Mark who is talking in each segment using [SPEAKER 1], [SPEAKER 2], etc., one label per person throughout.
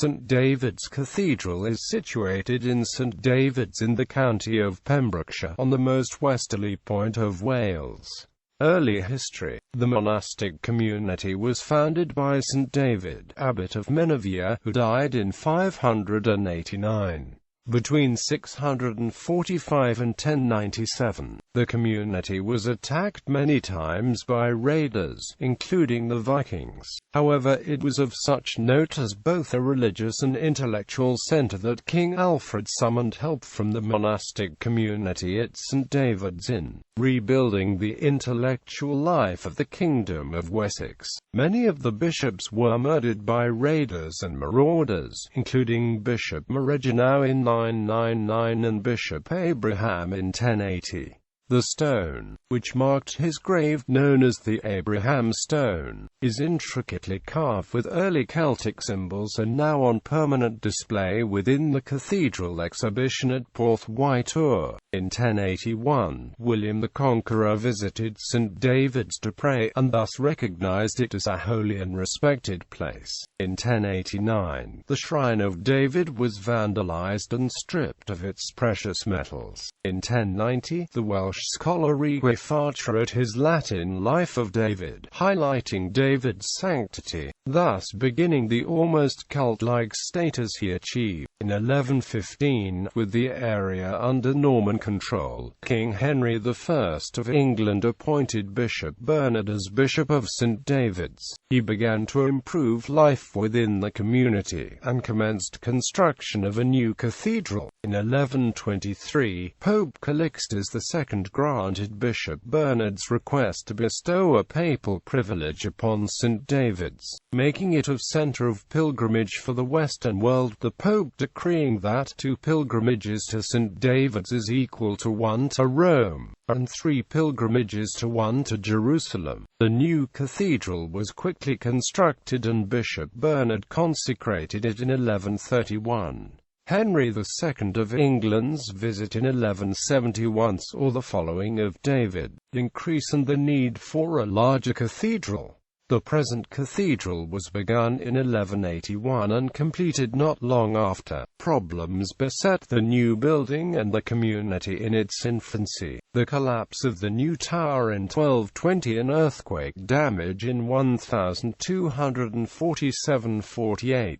[SPEAKER 1] St David's Cathedral is situated in St David's in the county of Pembrokeshire, on the most westerly point of Wales. Early history. The monastic community was founded by St David, abbot of Menevere, who died in 589. Between 645 and 1097, the community was attacked many times by raiders, including the Vikings. However, it was of such note as both a religious and intellectual centre that King Alfred summoned help from the monastic community at St David's in rebuilding the intellectual life of the Kingdom of Wessex. Many of the bishops were murdered by raiders and marauders, including Bishop Mareginau in 999 and Bishop Abraham in 1080. The stone, which marked his grave, known as the Abraham Stone, is intricately carved with early Celtic symbols and now on permanent display within the cathedral exhibition at Porthwhite. In 1081, William the Conqueror visited St David's to pray, and thus recognized it as a holy and respected place. In 1089, the Shrine of David was vandalized and stripped of its precious metals. In 1090, the Welsh scholar Rigue Farcher wrote his Latin Life of David, highlighting David's sanctity, thus beginning the almost cult-like status he achieved. In 1115, with the area under Norman control, King Henry I of England appointed Bishop Bernard as Bishop of St David's. He began to improve life within the community, and commenced construction of a new cathedral. In 1123, Pope Calixtus II granted Bishop Bernard's request to bestow a papal privilege upon St David's, making it a centre of pilgrimage for the Western world, the Pope decreeing that 2 pilgrimages to St David's is equal to 1 to Rome, and 3 pilgrimages to 1 to Jerusalem. The new cathedral was quickly constructed and Bishop Bernard consecrated it in 1131. Henry II of England's visit in 1171 saw the following of David increase and the need for a larger cathedral. The present cathedral was begun in 1181 and completed not long after. Problems beset the new building and the community in its infancy. The collapse of the new tower in 1220, an earthquake damage in 1247/48.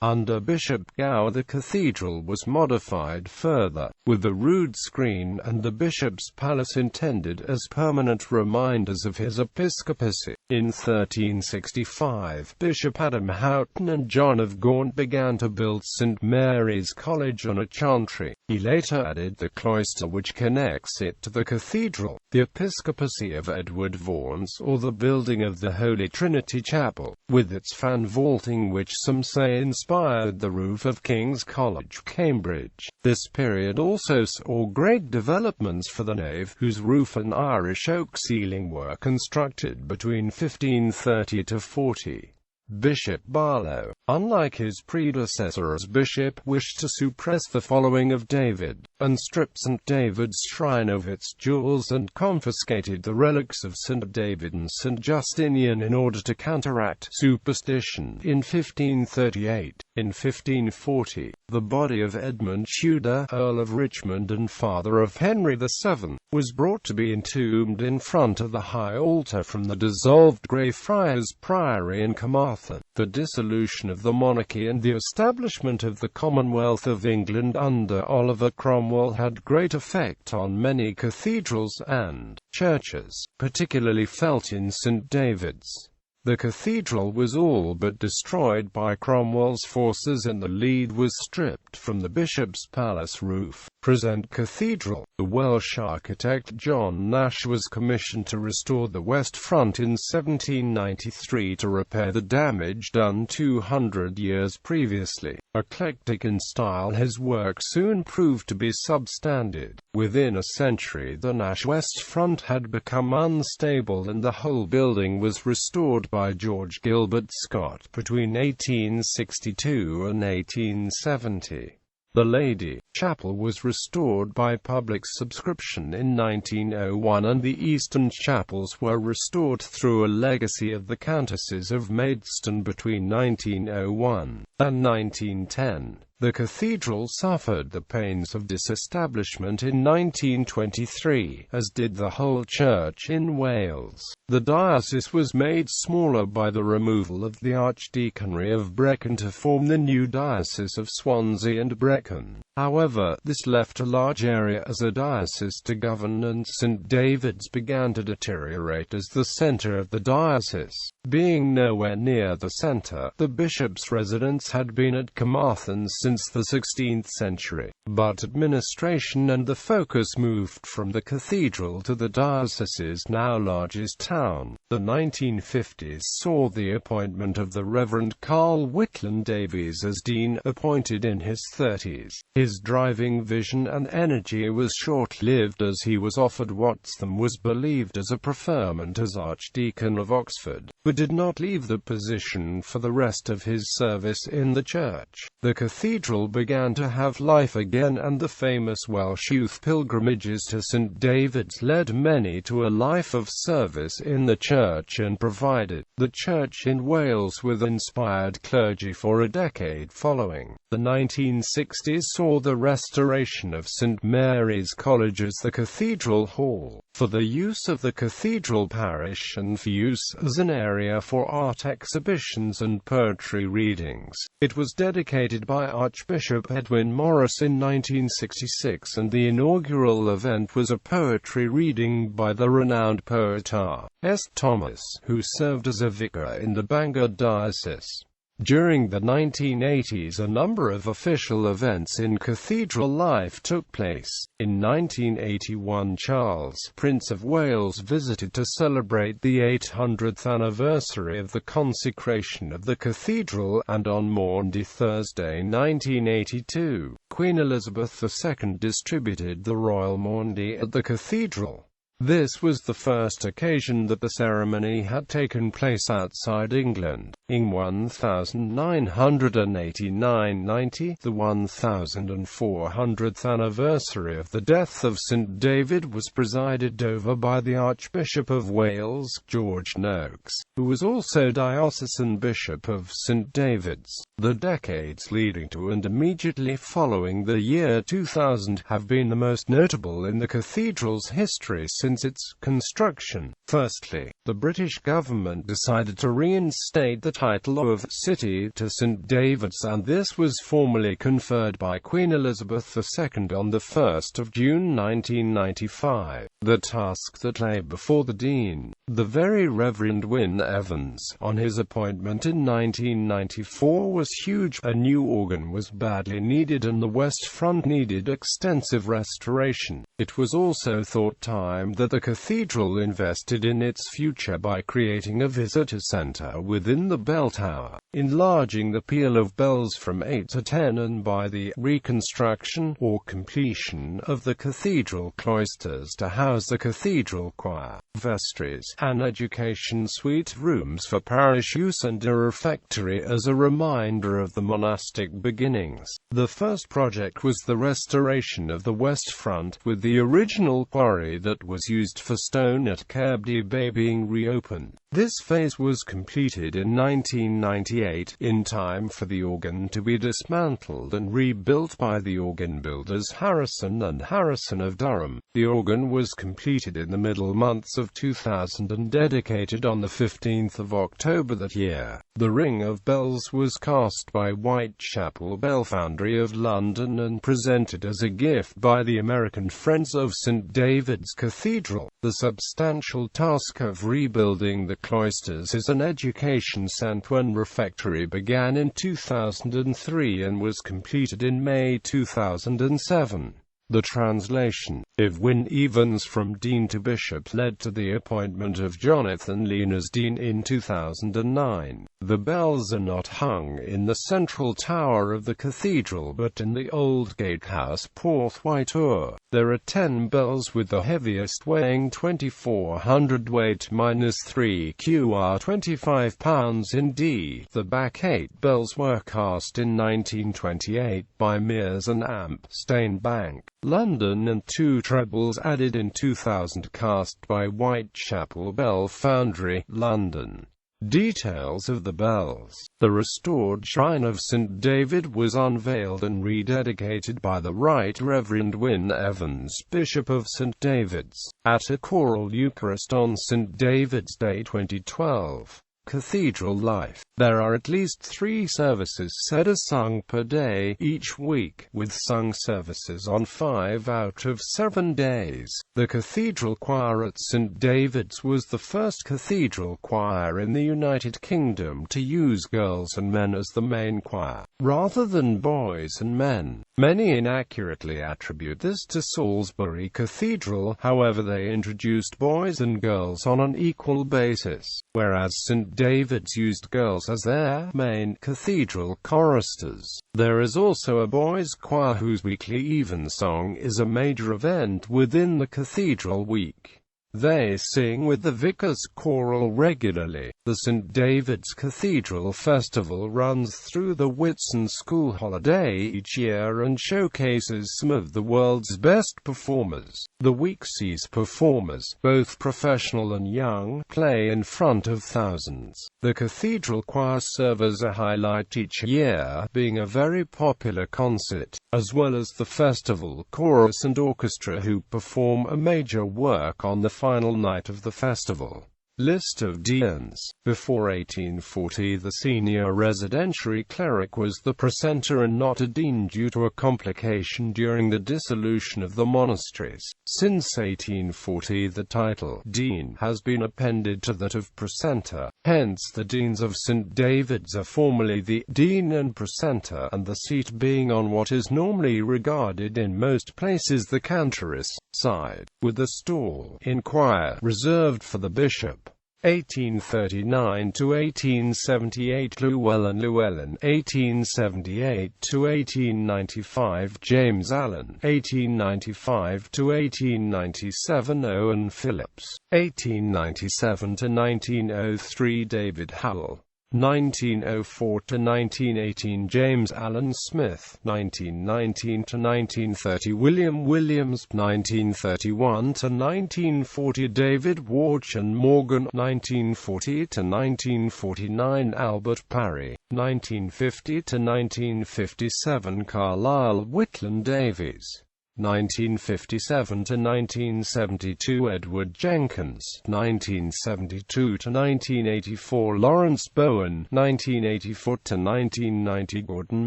[SPEAKER 1] Under Bishop Gower the cathedral was modified further, with the rood screen and the bishop's palace intended as permanent reminders of his episcopacy. In 1365, Bishop Adam Houghton and John of Gaunt began to build St Mary's College on a chantry. He later added the cloister which connects it to the cathedral, the episcopacy of Edward Vaughan, or the building of the Holy Trinity Chapel, with its fan vaulting which some say inspired the roof of King's College, Cambridge. This period also saw great developments for the nave, whose roof and Irish oak ceiling were constructed between 1530 to 40. Bishop Barlow, unlike his predecessor as bishop, wished to suppress the following of David, and stripped St David's shrine of its jewels and confiscated the relics of St David and St Justinian in order to counteract superstition. In 1538, in 1540, the body of Edmund Tudor, Earl of Richmond and father of Henry VII, was brought to be entombed in front of the high altar from the dissolved Greyfriars Priory in Carmarthen. The dissolution of the monarchy and the establishment of the Commonwealth of England under Oliver Cromwell had great effect on many cathedrals and churches, particularly felt in St David's. The cathedral was all but destroyed by Cromwell's forces and the lead was stripped from the bishop's palace roof. Present cathedral. The Welsh architect John Nash was commissioned to restore the west front in 1793 to repair the damage done 200 years previously. Eclectic in style, his work soon proved to be substandard. Within a century the Nash west front had become unstable and the whole building was restored by George Gilbert Scott between 1862 and 1870. The Lady Chapel was restored by public subscription in 1901, and the eastern chapels were restored through a legacy of the Countesses of Maidstone between 1901 and 1910. The cathedral suffered the pains of disestablishment in 1923, as did the whole church in Wales. The diocese was made smaller by the removal of the Archdeaconry of Brecon to form the new Diocese of Swansea and Brecon. However, this left a large area as a diocese to govern, and St. David's began to deteriorate as the centre of the diocese. Being nowhere near the centre, the bishop's residence had been at Carmarthen since the 16th century, but administration and the focus moved from the cathedral to the diocese's now largest town. The 1950s saw the appointment of the Reverend Carl Whitland Davies as dean, appointed in his 30s. His driving vision and energy was short-lived, as he was offered what then was believed as a preferment as Archdeacon of Oxford, but did not leave the position for the rest of his service in the church. The cathedral began to have life again, and the famous Welsh youth pilgrimages to St. David's led many to a life of service in the church and provided the church in Wales with inspired clergy for a decade following. The 1960s saw the restoration of St. Mary's College as the Cathedral Hall, for the use of the cathedral parish and for use as an area for art exhibitions and poetry readings. It was dedicated by Archbishop Edwin Morris in 1966, and the inaugural event was a poetry reading by the renowned poet R. S. Thomas, who served as a vicar in the Bangor diocese. During the 1980s, a number of official events in cathedral life took place. In 1981, Charles, Prince of Wales, visited to celebrate the 800th anniversary of the consecration of the cathedral, and on Maundy Thursday 1982, Queen Elizabeth II distributed the Royal Maundy at the cathedral. This was the first occasion that the ceremony had taken place outside England. In 1989-90, the 1400th anniversary of the death of St. David was presided over by the Archbishop of Wales, George Noakes, who was also diocesan bishop of St. David's. The decades leading to and immediately following the year 2000 have been the most notable in the cathedral's history since its construction. Firstly, the British government decided to reinstate the title of City to St. David's, and this was formally conferred by Queen Elizabeth II on the 1st of June 1995. The task that lay before the Dean, the Very Reverend Wyn Evans, on his appointment in 1994 was huge. A new organ was badly needed, and the west front needed extensive restoration. It was also thought time that the cathedral invested in its future by creating a visitor centre within the bell tower, enlarging the peal of bells from 8 to 10, and by the reconstruction or completion of the cathedral cloisters to house the cathedral choir, vestries, an education suite, rooms for parish use, and a refectory as a reminder of the monastic beginnings. The first project was the restoration of the west front, with the original quarry that was used for stone at Caerdy Bay being reopened. This phase was completed in 1998, in time for the organ to be dismantled and rebuilt by the organ builders Harrison and Harrison of Durham. The organ was completed in the middle months of 2000 and dedicated on the 15th of October that year. The Ring of Bells was cast by Whitechapel Bell Foundry of London and presented as a gift by the American Friends of St. David's Cathedral. The substantial task of rebuilding the cloisters as an education centre and refectory began in 2003 and was completed in May 2007. The translation of Wyn Evans from dean to bishop led to the appointment of Jonathan Lean as dean in 2009. The bells are not hung in the central tower of the cathedral but in the old gatehouse Porthwait O'r. There are 10 bells, with the heaviest weighing 2,400 weight -3 QR 25 pounds in D. The back 8 bells were cast in 1928 by Mears and Amp, Steinbank, London, and 2 trebles added in 2000 cast by Whitechapel Bell Foundry, London. Details of the bells. The restored shrine of St. David was unveiled and rededicated by the Right Reverend Wyn Evans, Bishop of St. David's, at a choral Eucharist on St. David's Day 2012. Cathedral life. There are at least 3 services said as sung per day each week, with sung services on 5 out of 7 days. The cathedral choir at St. David's was the first cathedral choir in the United Kingdom to use girls and men as the main choir, rather than boys and men. Many inaccurately attribute this to Salisbury Cathedral, however they introduced boys and girls on an equal basis, whereas St. David's used girls as their main cathedral choristers. There is also a boys' choir whose weekly evensong is a major event within the cathedral week. They sing with the Vicar's Choral regularly. The St. David's Cathedral Festival runs through the Whitsun school holiday each year and showcases some of the world's best performers. The week sees performers, both professional and young, play in front of thousands. The cathedral choir serve as a highlight each year, being a very popular concert, as well as the festival chorus and orchestra who perform a major work on the final night of the festival. List of deans. Before 1840, the senior residentiary cleric was the precentor and not a dean due to a complication during the dissolution of the monasteries. Since 1840, the title dean has been appended to that of precentor. Hence, the deans of St. David's are formally the dean and precentor, and the seat being on what is normally regarded in most places the cantoress side, with the stall in choir reserved for the bishop. 1839 to 1878 Llewellyn 1878 to 1895 James Allen 1895 to 1897 Owen Phillips 1897 to 1903 David Howell 1904 to 1918 James Allen Smith 1919 to 1930 William Williams 1931 to 1940 David Warchan Morgan 1940 to 1949 Albert Parry 1950 to 1957 Carlisle Whitland Davies 1957 to 1972 Edward Jenkins 1972 to 1984 Lawrence Bowen 1984 to 1990 Gordon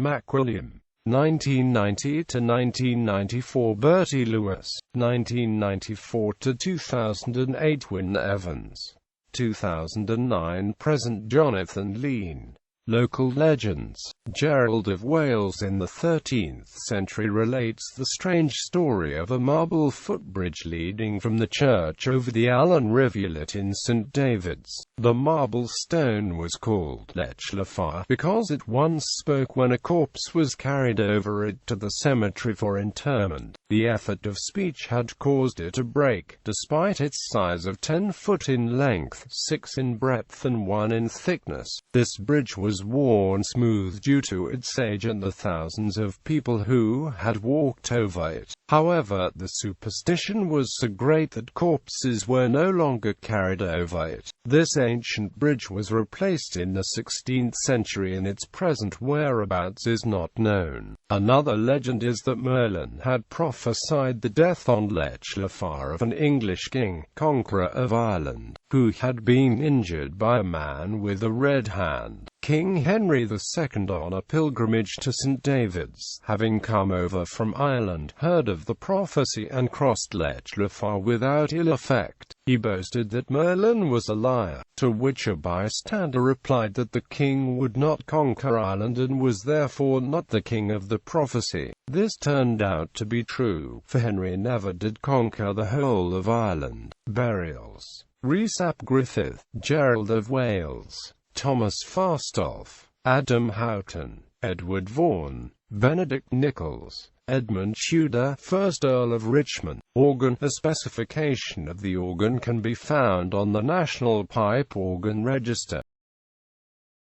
[SPEAKER 1] MacWilliam 1990 to 1994 Bertie Lewis 1994 to 2008 Wyn Evans 2009 present Jonathan Lean. Local legends. Gerald of Wales in the 13th century relates the strange story of a marble footbridge leading from the church over the Allen rivulet in St. David's. The marble stone was called Lech Lafar because it once spoke when a corpse was carried over it to the cemetery for interment. The effort of speech had caused it to break, despite its size of 10 foot in length, 6 in breadth and 1 in thickness. This bridge was worn smooth due to its age and the thousands of people who had walked over it. However, the superstition was so great that corpses were no longer carried over it. This ancient bridge was replaced in the 16th century and its present whereabouts is not known. Another legend is that Merlin had prophesied the death on Lech Lafar of an English king, conqueror of Ireland. who had been injured by a man with a red hand. King Henry II, on a pilgrimage to St. David's, having come over from Ireland, heard of the prophecy and crossed Lech Lefar without ill effect. He boasted that Merlin was a liar, to which a bystander replied that the king would not conquer Ireland and was therefore not the king of the prophecy. This turned out to be true, for Henry never did conquer the whole of Ireland. Burials: Rhys ap Griffith, Gerald of Wales, Thomas Fastolf, Adam Houghton, Edward Vaughan, Benedict Nichols, Edmund Tudor, 1st Earl of Richmond. Organ. A specification of the organ can be found on the National Pipe Organ Register.